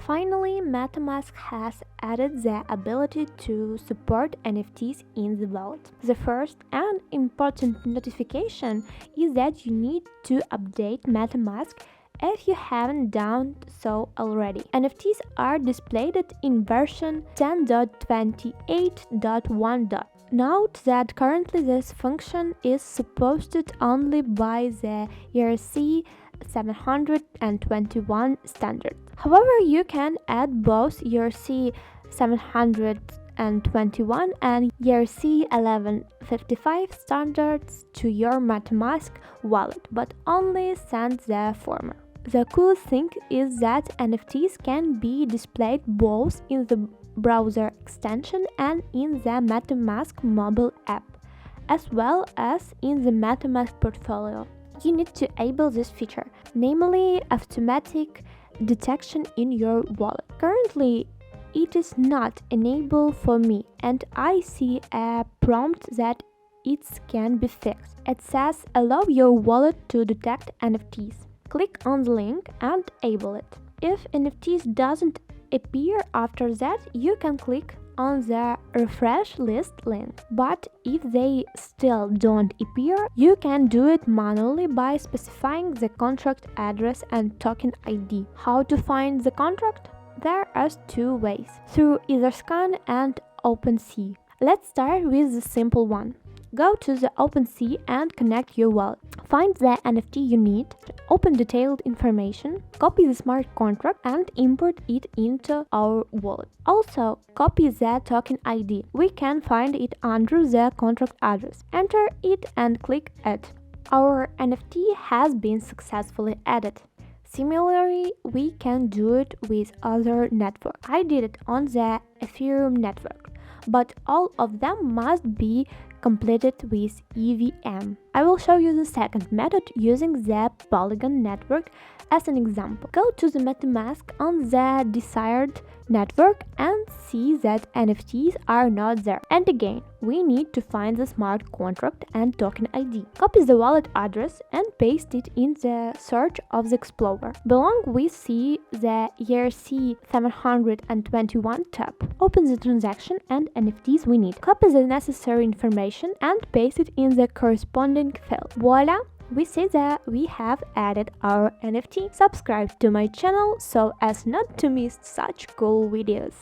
Finally, Metamask has added the ability to support NFTs in the wallet. The first and important notification is that you need to update Metamask if you haven't done so already. NFTs are displayed in version 10.28.1. Note that currently this function is supported only by the ERC 721 standard. However, you can add both ERC 721 and ERC 1155 standards to your Metamask wallet, but only send the former. The cool thing is that NFTs can be displayed both in the browser extension and in the Metamask mobile app, as well as in the Metamask portfolio. You need to enable this feature, namely automatic detection in your wallet. Currently, it is not enabled for me, and I see a prompt that it can be fixed. It says allow your wallet to detect NFTs. Click on the link and enable it. If NFTs doesn't appear after that, you can click on the refresh list link. But if they still don't appear, you can do it manually by specifying the contract address and token ID. How to find the contract? There are two ways, through Etherscan and OpenSea. Let's start with the simple one. Go to the OpenSea and connect your wallet. Find the NFT you need, open detailed information, copy the smart contract and import it into our wallet. Also, copy the token ID. We can find it under the contract address. Enter it and click Add. Our NFT has been successfully added. Similarly, we can do it with other networks. I did it on the Ethereum network, but all of them must be completed with EVM. I will show you the second method using the Polygon network as an example. Go to the Metamask on the desired network and see that NFTs are not there. And again, we need to find the smart contract and token ID. Copy the wallet address and paste it in the search of the Explorer. Below we see the ERC 721 tab. Open the transaction and NFTs we need. Copy the necessary information and paste it in the corresponding field. Voila! We see that we have added our NFT. Subscribe to my channel so as not to miss such cool videos.